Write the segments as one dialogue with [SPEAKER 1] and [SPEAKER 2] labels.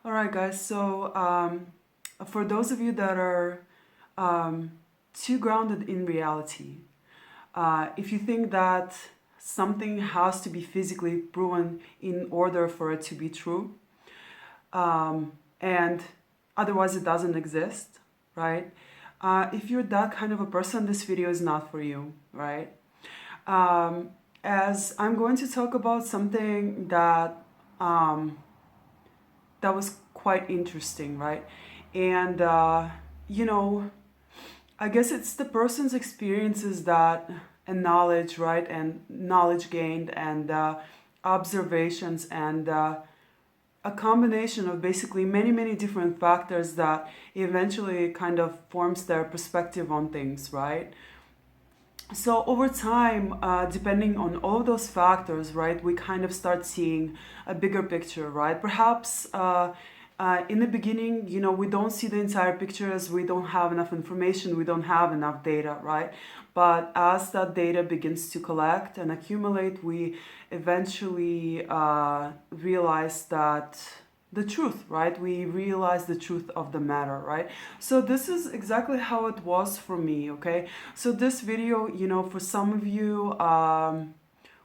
[SPEAKER 1] All right, guys. So, for those of you that are too grounded in reality, if you think that something has to be physically proven in order for it to be true, and otherwise it doesn't exist, right? If you're that kind of a person, this video is not for you, right? Um, as I'm going to talk about something um, that was quite interesting, right? And you know, I guess it's the person's experiences that and knowledge, right? And knowledge gained and observations and a combination of basically many different factors that eventually kind of forms their perspective on things, right? So over time, depending on all those factors, right, we kind of start seeing a bigger picture, right? Perhaps in the beginning, we don't see the entire picture as we don't have enough information, we don't have enough data, right? But as that data begins to collect and accumulate, we eventually realize that the truth, right? We realize the truth of the matter, right? So this is exactly how it was for me, okay? So this video, for some of you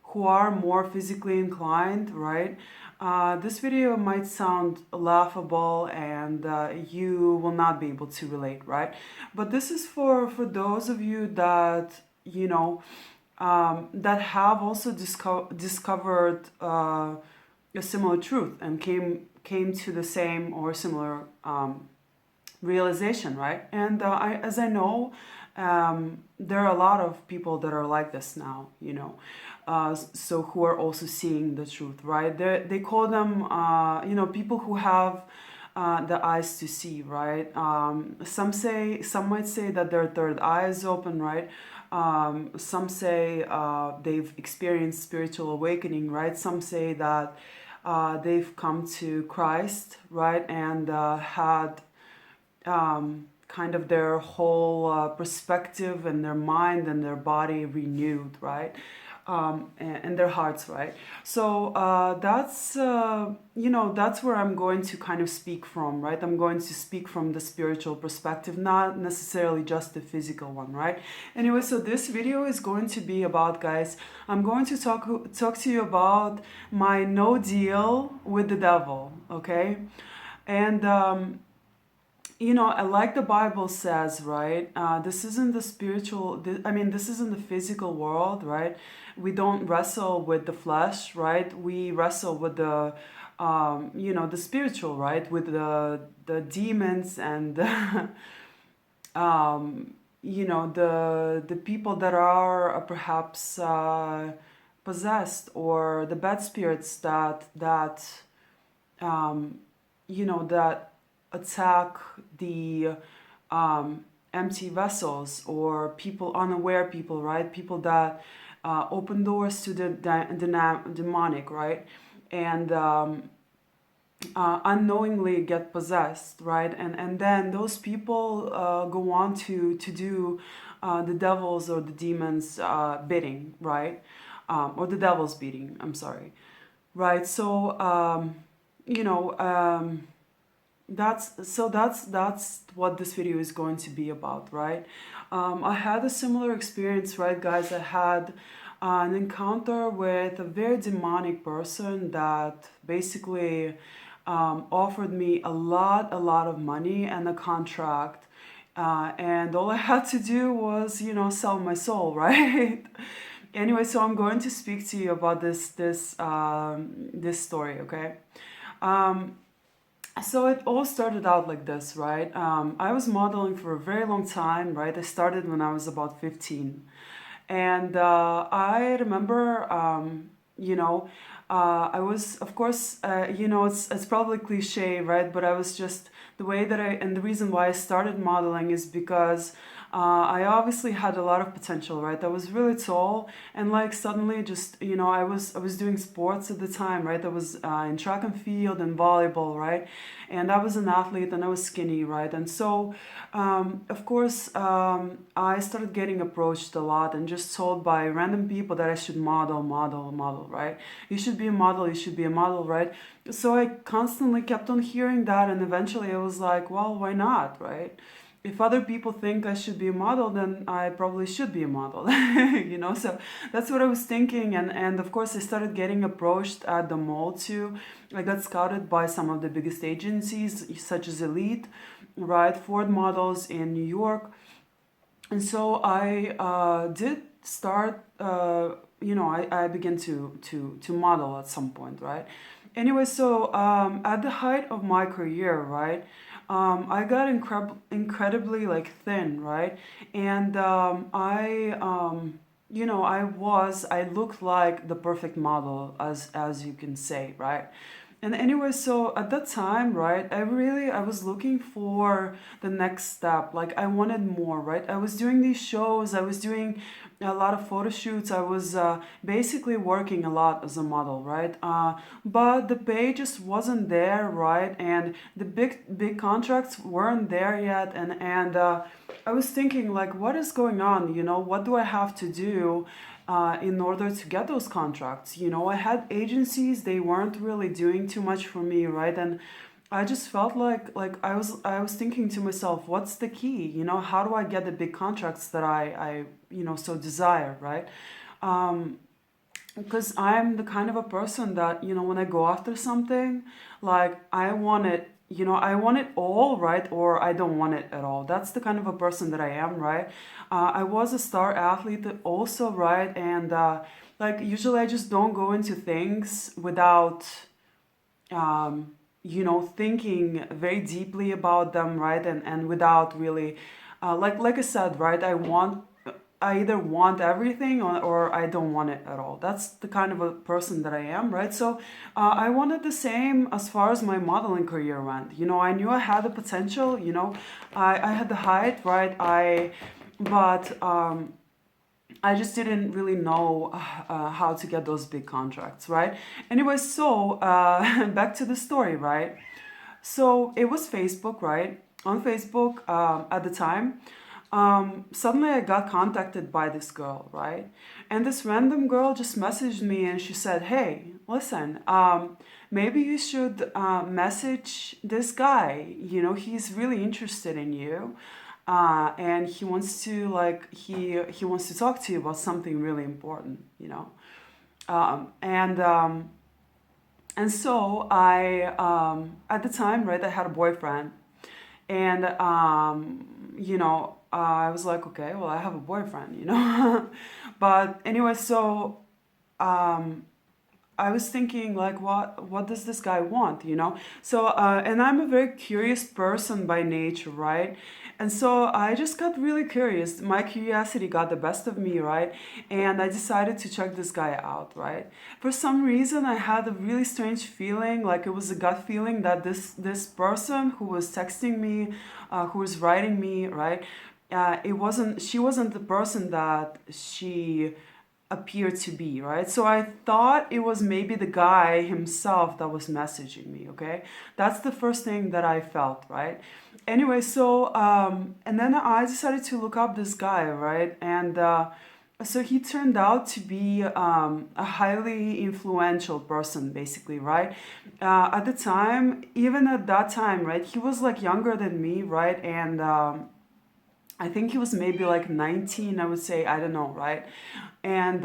[SPEAKER 1] who are more physically inclined, right? This video might sound laughable and you will not be able to relate, right? But this is for those of you that, that have also discovered a similar truth and came to the same or similar realization, right? And as I know, there are a lot of people that are like this now, so who are also seeing the truth, right? They call them, people who have the eyes to see, right? Some might say that their third eye is open, right? Some say they've experienced spiritual awakening, right? Some say that they've come to Christ, right? And had kind of their whole perspective and their mind and their body renewed, right? And their hearts, right? So that's where I'm going to kind of speak from, right? I'm going to speak from the spiritual perspective, not necessarily just the physical one, right? Anyway, so this video is going to be about, guys, I'm going to talk to you about my no deal with the devil, okay? And like the Bible says, right? This isn't the spiritual, this isn't the physical world, right? We don't wrestle with the flesh, right? We wrestle with the spiritual, right? With the demons and, the people that are perhaps possessed, or the bad spirits that attack the empty vessels, or people, unaware people, right? People that open doors to the demonic, right? And unknowingly get possessed, right? And then those people go on to do the devil's or the demon's bidding, right? Or the devil's beating, I'm sorry. Right, so that's what this video is going to be about, right? I had a similar experience, right, guys? I had an encounter with a very demonic person that basically offered me a lot of money and a contract, and all I had to do was, sell my soul, right? Anyway, so I'm going to speak to you about this story, okay? So it all started out like this, right? I was modeling for a very long time, right? I started when I was about 15. And I remember, I was, of course, it's probably cliche, right? But I was just, the way that and the reason why I started modeling is because I obviously had a lot of potential, right? I was really tall, and like suddenly, just I was doing sports at the time, right? I was in track and field and volleyball, right? And I was an athlete, and I was skinny, right? And so, of course, I started getting approached a lot and just told by random people that I should model, right? You should be a model, you should be a model, right? So I constantly kept on hearing that, and eventually I was like, well, why not, right? If other people think I should be a model, then I probably should be a model, So that's what I was thinking, and of course I started getting approached at the mall too. I got scouted by some of the biggest agencies, such as Elite, right, Ford Models in New York, and so I did start. I began to model at some point, right? Anyway, so at the height of my career, right, I got incredibly like thin, right, and I looked like the perfect model, as you can say, right. And anyway, so at that time, right, I was looking for the next step. Like I wanted more, right? I was doing these shows, I was doing a lot of photo shoots, I was basically working a lot as a model, right? But the pay just wasn't there, right? And the big contracts weren't there yet, and I was thinking like, what is going on? What do I have to do? In order to get those contracts. I had agencies, they weren't really doing too much for me, right? And I just felt like I was thinking to myself, what's the key? How do I get the big contracts that I so desire, right? Because I'm the kind of a person that, when I go after something, like I want it all, right? Or I don't want it at all. That's the kind of a person that I am, right? I was a star athlete also, right? And like usually I just don't go into things without thinking very deeply about them, right? And without really, like I said, right? I either want everything or I don't want it at all. That's the kind of a person that I am, right? So I wanted the same as far as my modeling career went. I knew I had the potential, I had the height, right? But I just didn't really know how to get those big contracts, right? Anyway, so back to the story, right? So it was Facebook, right? On Facebook at the time, suddenly I got contacted by this girl, right? And this random girl just messaged me and she said, hey, listen, maybe you should message this guy. He's really interested in you. And he wants to he wants to talk to you about something really important. Um, and um, and so at the time, right, I had a boyfriend, and I was like, okay, well, I have a boyfriend. But anyway, so um, I was thinking like, what does this guy want? So and I'm a very curious person by nature, right? And so I just got really curious. My curiosity got the best of me, right? And I decided to check this guy out, right? For some reason, I had a really strange feeling, like it was a gut feeling that this person who was texting me, who was writing me, right? She wasn't the person that she appeared to be, right? So I thought it was maybe the guy himself that was messaging me, okay? That's the first thing that I felt, right? Anyway, so, and then I decided to look up this guy, right? And so he turned out to be a highly influential person, basically, right? At the time, even at that time, right? He was like younger than me, right? And I think he was maybe like 19, I would say, I don't know, right? And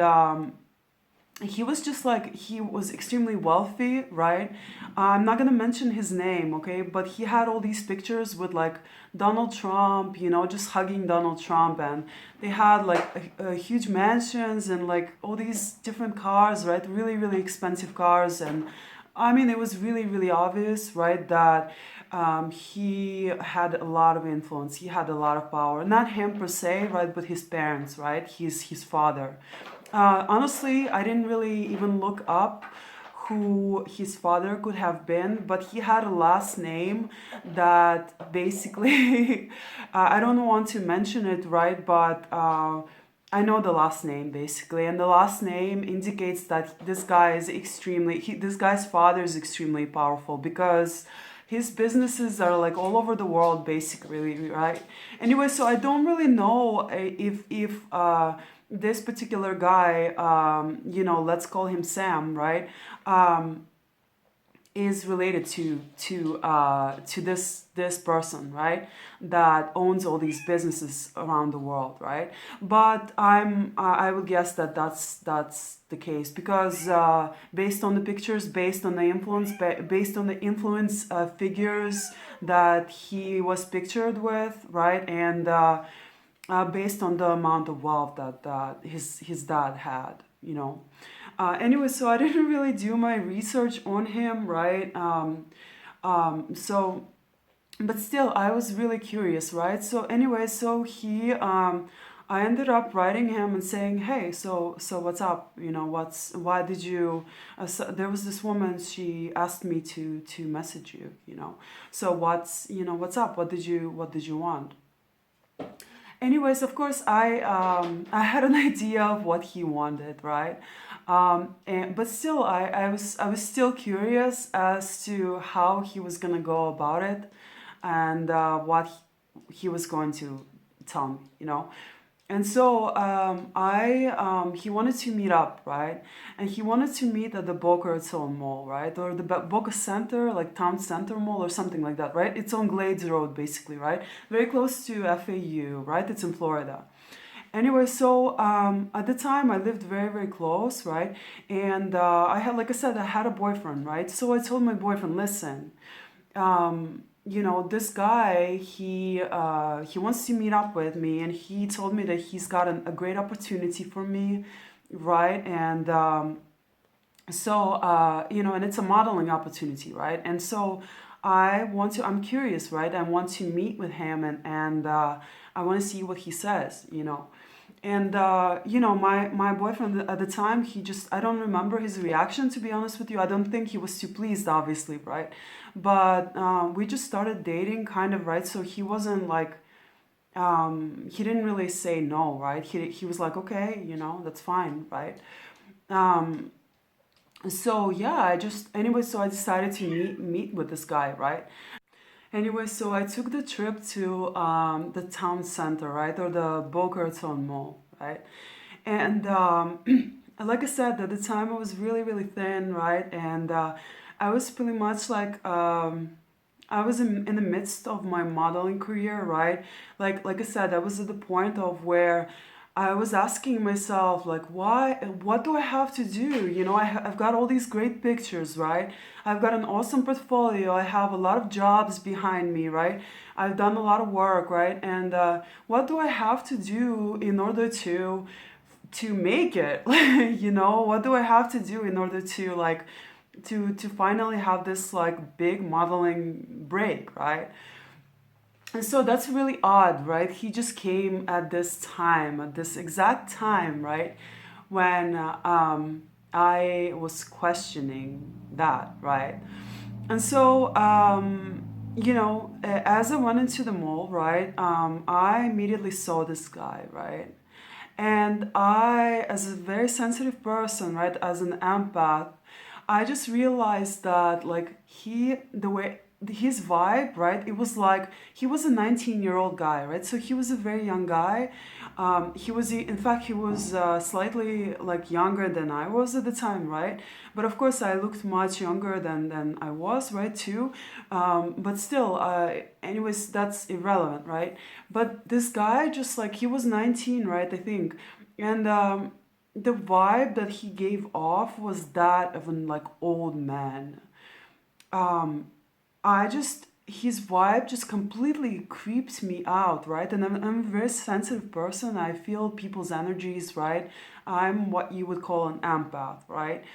[SPEAKER 1] he was just like, he was extremely wealthy, right? I'm not gonna mention his name, okay? But he had all these pictures with like Donald Trump, just hugging Donald Trump. And they had like huge mansions and like all these different cars, right? Really, really expensive cars. And I mean, it was really, really obvious, right, that he had a lot of influence. He had a lot of power. Not him per se, right, but his parents, right? His father. Honestly, I didn't really even look up who his father could have been, but he had a last name that basically, I don't want to mention it, right? But I know the last name basically, and the last name indicates that this guy is this guy's father is extremely powerful because his businesses are like all over the world basically, right? Anyway, so I don't really know if this particular guy, let's call him Sam, right? Is related to this person, right, that owns all these businesses around the world, right? But I would guess that that's the case because based on the pictures, based on the influence figures that he was pictured with, right, and based on the amount of wealth that his dad had, anyway, so I didn't really do my research on him, right? So, but still, I was really curious, right? So anyway, so I ended up writing him and saying, hey, so what's up? Why did you? There was this woman. She asked me to message you. So what's up? What did you want? Anyways, of course, I had an idea of what he wanted, right? But still, I was still curious as to how he was gonna go about it, and what he was going to tell me. And so he wanted to meet up, right? And he wanted to meet at the Boca Raton Mall, right? Or the Boca Center, like Town Center Mall or something like that, right? It's on Glades Road, basically, right? Very close to FAU, right? It's in Florida. Anyway, so at the time I lived very, very close, right? And like I said, I had a boyfriend, right? So I told my boyfriend, listen, this guy, he wants to meet up with me, and he told me that he's got a great opportunity for me, right? And and it's a modeling opportunity, right? And so I'm curious, right? I want to meet with him, and I want to see what he says. And my boyfriend at the time, I don't remember his reaction, to be honest with you. I don't think he was too pleased, obviously, right? But we just started dating, kind of, right? So he wasn't like, he didn't really say no, right? He was like, okay, that's fine, right? So yeah, so I decided to meet with this guy, right? Anyway, so I took the trip to the town center, right, or the Boca Raton Mall, right? And like I said, at the time I was really, really thin, right? And I was pretty much like, I was in the midst of my modeling career, right? Like I said, I was at the point of where I was asking myself, like, what do I have to do? I've got all these great pictures, right? I've got an awesome portfolio. I have a lot of jobs behind me, right? I've done a lot of work, right? And what do I have to do in order to make it? What do I have to do in order to like to finally have this like big modeling break, right? And so that's really odd, right? He just came at this exact time, right? When I was questioning that, right? And so, as I went into the mall, right, I immediately saw this guy, right? And as a very sensitive person, right, as an empath, I just realized that like the way his vibe, right, it was like he was a 19-year-old guy, right? So he was a very young guy. In fact, he was slightly like younger than I was at the time, right? But of course, I looked much younger than I was, right, too. But still, anyways, that's irrelevant, right? But this guy, just like he was 19, right, I think. And the vibe that he gave off was that of an like old man. His vibe just completely creeps me out, right? And I'm a very sensitive person. I feel people's energies, right? I'm what you would call an empath, right?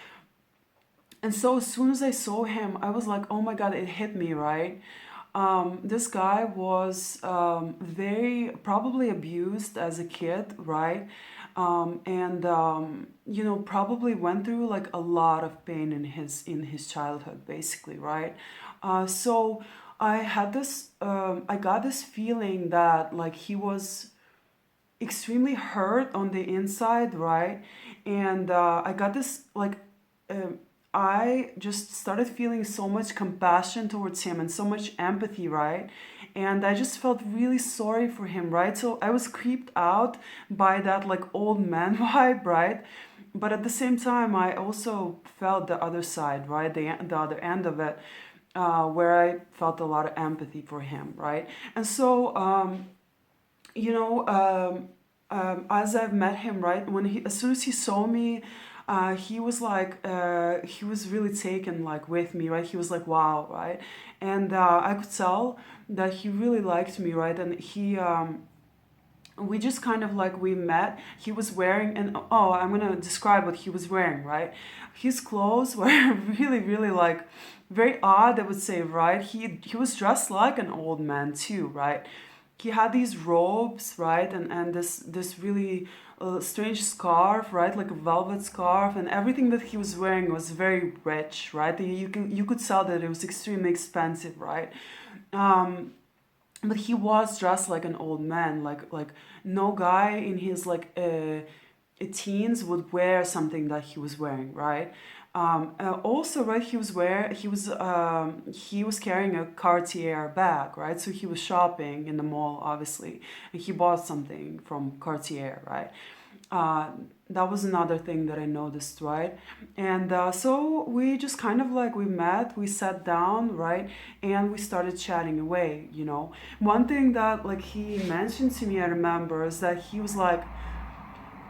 [SPEAKER 1] And so as soon as I saw him, I was like, oh my God, it hit me, right? This guy was very probably abused as a kid, right? and probably went through like a lot of pain in his childhood, basically, right? So I got this feeling that like he was extremely hurt on the inside, right? And I got this like um I just started feeling so much compassion towards him and so much empathy, right? And I just felt really sorry for him, right? So I was creeped out by that like old man vibe, right? But at the same time, I also felt the other side, right? The other end of it, where I felt a lot of empathy for him, right? And so, you know, as I've met him, right, as soon as he saw me, he was like, he was really taken like with me, right? He was like, wow, right? And I could tell that he really liked me, right? And we just kind of like we met. He was wearing, and oh, I'm gonna describe what he was wearing, right? His clothes were really, really like very odd, I would say, right? He was dressed like an old man too, right? He had these robes, right, and this really strange scarf, right, like a velvet scarf, and everything that he was wearing was very rich, right? You could tell that it was extremely expensive, right? Um, but he was dressed like an old man, like no guy in his like teens would wear something that he was wearing, right? Also, right, he was carrying a Cartier bag, right? So he was shopping in the mall, obviously, and he bought something from Cartier, right? uh, that was another thing that I noticed, right? And so we just kind of like we met, we sat down, right? And we started chatting away. One thing that like he mentioned to me, I remember, is that he was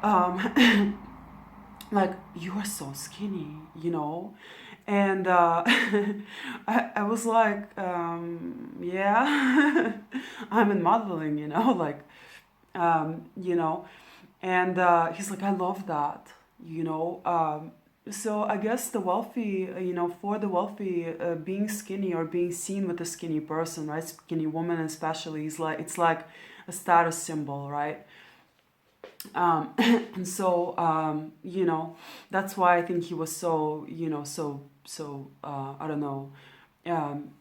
[SPEAKER 1] um, like, you are so skinny. And I was like, yeah, I'm in modeling, like, um, you know, and he's like, I love that. So I guess the wealthy, for the wealthy, being skinny or being seen with a skinny person, right? Skinny woman especially, is like it's like a status symbol, right? And so that's why I think he was so I don't know, um,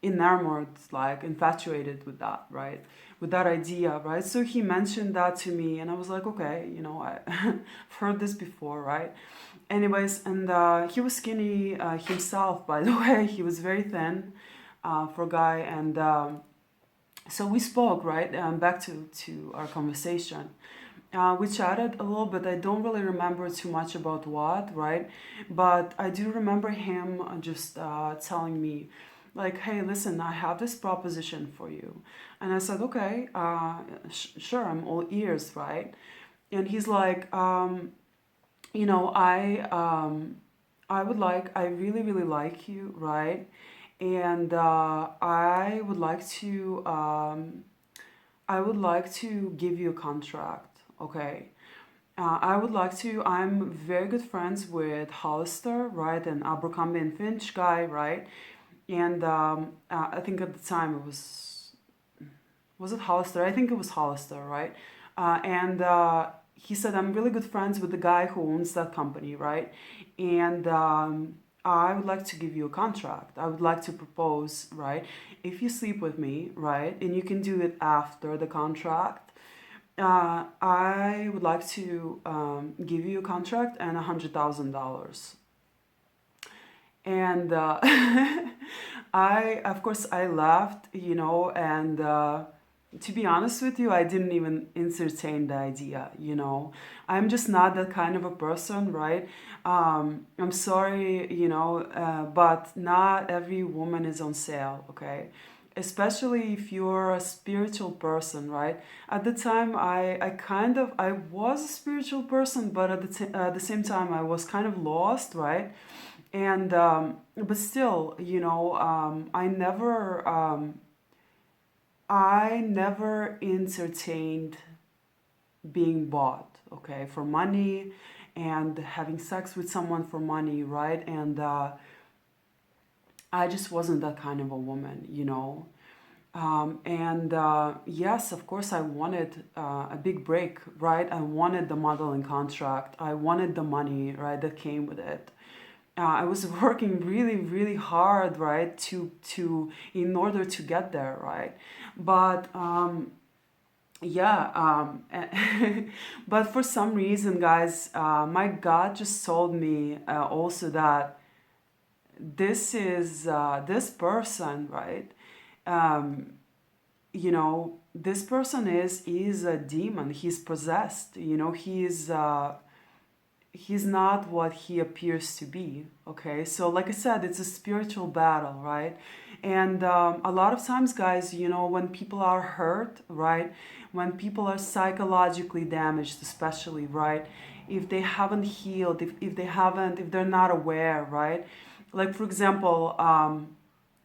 [SPEAKER 1] enamored, like infatuated with that, right? With that idea, right? So he mentioned that to me, and I was like, okay, I've heard this before, right? Anyways, and he was skinny himself, by the way. He was very thin for a guy, and so we spoke, right? Back to our conversation. We chatted a little bit. I don't really remember too much about what, right? But I do remember him just telling me, like, hey, listen, I have this proposition for you. And I said, okay, sure, I'm all ears, right? And he's like, you know, I really, really like you, right? And I would like to give you a contract, okay? I'm very good friends with Hollister, right? And Abercrombie and Finch guy, right? And I think at the time was it Hollister? I think it was Hollister, right? And he said, I'm really good friends with the guy who owns that company, right? And I would like to give you a contract. I would like to propose, right? If you sleep with me, right? And you can do it after the contract. I would like to give you a contract and $100,000. And of course, I laughed, and to be honest with you, I didn't even entertain the idea. I'm just not that kind of a person, right? I'm sorry, but not every woman is on sale, okay? Especially if you're a spiritual person, right? At the time, I was a spiritual person, but at the same time, I was kind of lost, right? And but still, I never entertained being bought, okay, for money and having sex with someone for money, right? And I just wasn't that kind of a woman. And yes, of course, I wanted a big break, right? I wanted the modeling contract. I wanted the money, right, that came with it. I was working really, really hard, right, to in order to get there, right? But yeah, but for some reason, guys, my gut just told me also that this is this person, right? Um, this person is a demon. He's possessed. He's not what he appears to be. Okay, so like I said, it's a spiritual battle, right? And a lot of times, guys, when people are hurt, right, when people are psychologically damaged, especially, right, if they haven't healed, if they're not aware, right, like for example,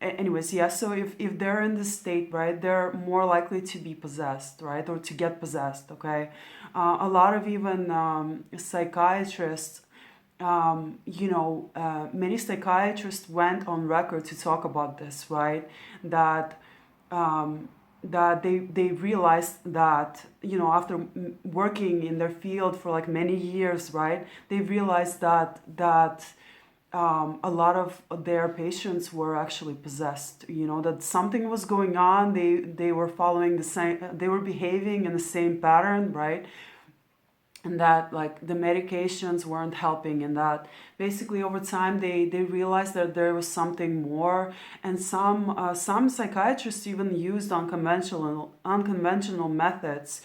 [SPEAKER 1] anyways, yeah, so if they're in this state, right, they're more likely to be possessed, right, or to get possessed. Okay, a lot of even psychiatrists, many psychiatrists went on record to talk about this, right, that that they realized that, after working in their field for like many years, right, they realized that a lot of their patients were actually possessed. That something was going on. They were following the same. They were behaving in the same pattern, right? And that like the medications weren't helping, and that basically over time they realized that there was something more. And some psychiatrists even used unconventional methods,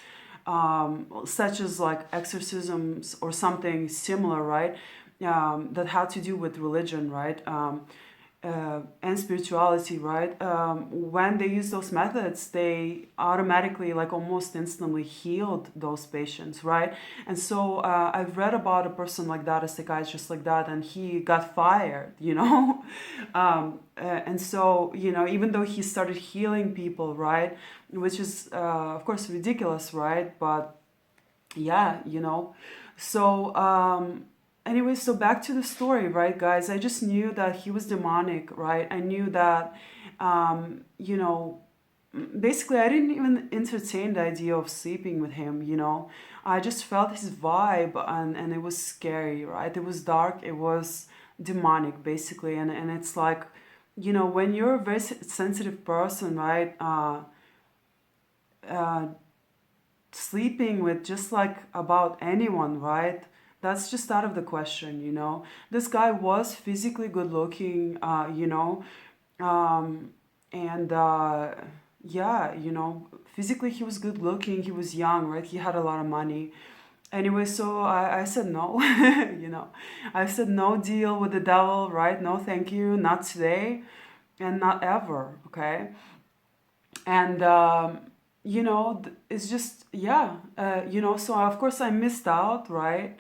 [SPEAKER 1] such as like exorcisms or something similar, right? That had to do with religion, right? And spirituality, right? When they use those methods, they automatically, like almost instantly, healed those patients, right? And so I've read about a person like that, a psychiatrist like that, and he got fired, and so, even though he started healing people, right? Which is, of course, ridiculous, right? But yeah, so anyway, so back to the story, right, guys? I just knew that he was demonic, right? I knew that, um, you know basically I didn't even entertain the idea of sleeping with him. I just felt his vibe, and it was scary, right? It was dark, it was demonic, basically. And it's like, when you're a very sensitive person, right, uh, sleeping with just like about anyone, right? That's just out of the question. This guy was physically good looking, um, and yeah, physically he was good looking, he was young, right? He had a lot of money. Anyway, so I said no, I said no deal with the devil, right? No, thank you, not today, and not ever, okay? And it's just, yeah, so of course I missed out, right?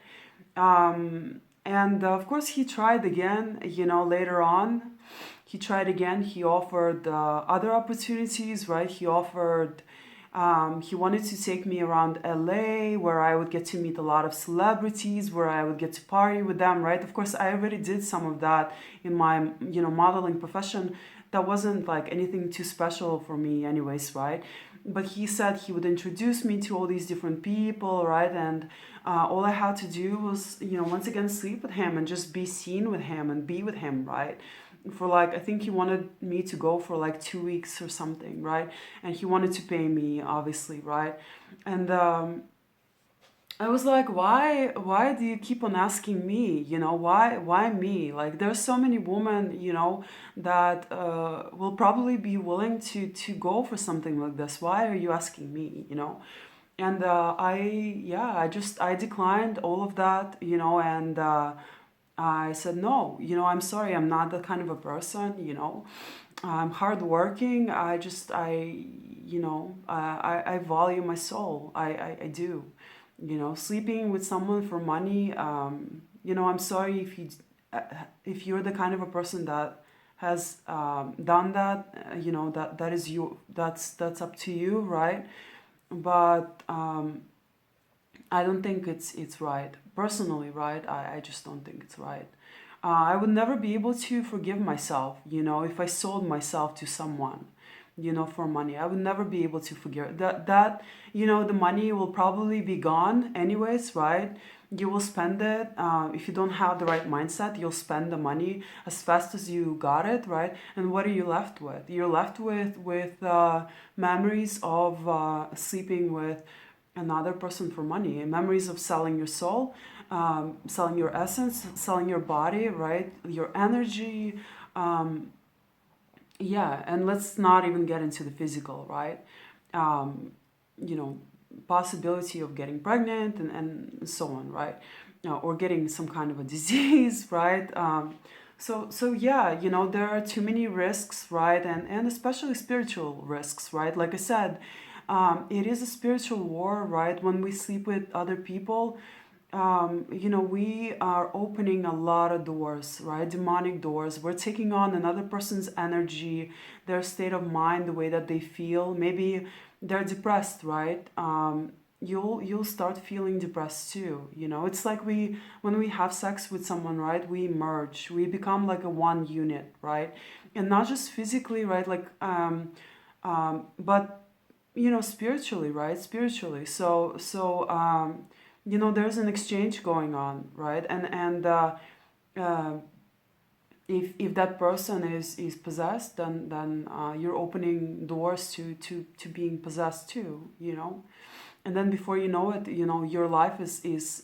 [SPEAKER 1] And of course he tried again, later on. He tried again. He offered other opportunities, right? He wanted to take me around LA, where I would get to meet a lot of celebrities, where I would get to party with them, right? Of course, I already did some of that in my, modeling profession. That wasn't like anything too special for me anyways, right? But he said he would introduce me to all these different people, right? And all I had to do was, once again, sleep with him and just be seen with him and be with him, right? For like, I think he wanted me to go for like 2 weeks or something, right? And he wanted to pay me, obviously, right? And I was like, why do you keep on asking me? Why me? Like, there's so many women, that will probably be willing to go for something like this. Why are you asking me? And I declined all of that, and I said, no, I'm sorry, I'm not that kind of a person, I'm hardworking. I value my soul. I do. Sleeping with someone for money, I'm sorry if you're the kind of a person that has done that, that is you, that's up to you, right? But I don't think it's right. Personally, right? I just don't think it's right. I would never be able to forgive myself, if I sold myself to someone. for money. I would never be able to figure that the money will probably be gone anyways, right? You will spend it. If you don't have the right mindset, you'll spend the money as fast as you got it, right? And what are you left with? You're left with memories of sleeping with another person for money, and memories of selling your soul, selling your essence, selling your body, right? Your energy. Yeah, and let's not even get into the physical, right? Um, you know, possibility of getting pregnant and so on, right? Or getting some kind of a disease, right? So yeah, there are too many risks, right? And especially spiritual risks, right? Like I said, it is a spiritual war, right? When we sleep with other people, we are opening a lot of doors, right? Demonic doors. We're taking on another person's energy, their state of mind, the way that they feel. Maybe they're depressed, right? You'll start feeling depressed too. It's like when we have sex with someone, right? We merge. We become like a one unit, right? And not just physically, right? Like, but spiritually, right? Spiritually. There's an exchange going on, right? And uh, if that person is possessed, then you're opening doors to being possessed too, and then before you know it, your life is it's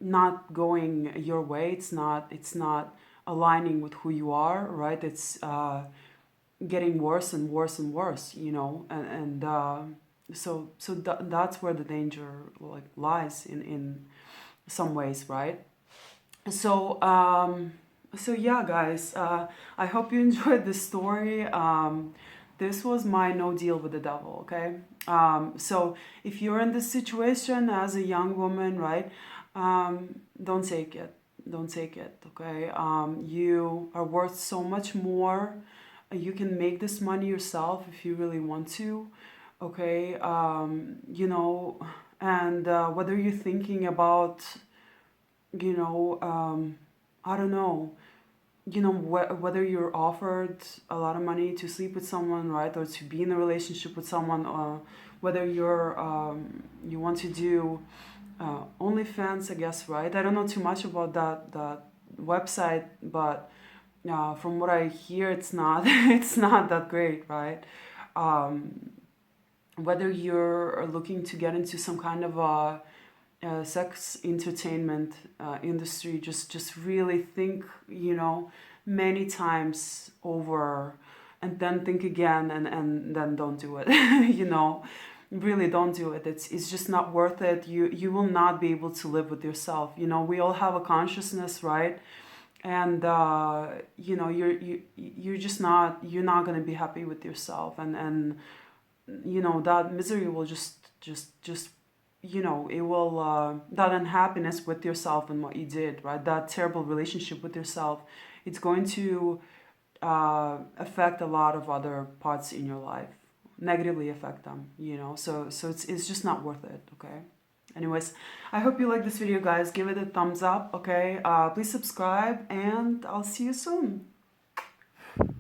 [SPEAKER 1] not going your way. It's not aligning with who you are, right? It's getting worse and worse and worse, and that's where the danger like lies in some ways, right? So yeah, guys, I hope you enjoyed this story. This was my no deal with the devil, okay? So if you're in this situation as a young woman, right, don't take it. Don't take it, okay? You are worth so much more. You can make this money yourself if you really want to, okay? And whether you're thinking about, I don't know, whether you're offered a lot of money to sleep with someone, right, or to be in a relationship with someone, whether you want to do OnlyFans, I guess, right? I don't know too much about that website, but from what I hear, it's not it's not that great, right? Whether you're looking to get into some kind of a sex entertainment industry, just really think, many times over, and then think again, and then don't do it. Really don't do it. It's just not worth it. You will not be able to live with yourself. We all have a consciousness, right? And you're just not, you're not going to be happy with yourself, and that misery will just it will that unhappiness with yourself and what you did, right? That terrible relationship with yourself, it's going to affect a lot of other parts in your life, negatively affect them, so it's just not worth it, okay? Anyways, I hope you like this video, guys. Give it a thumbs up, okay? Please subscribe, and I'll see you soon.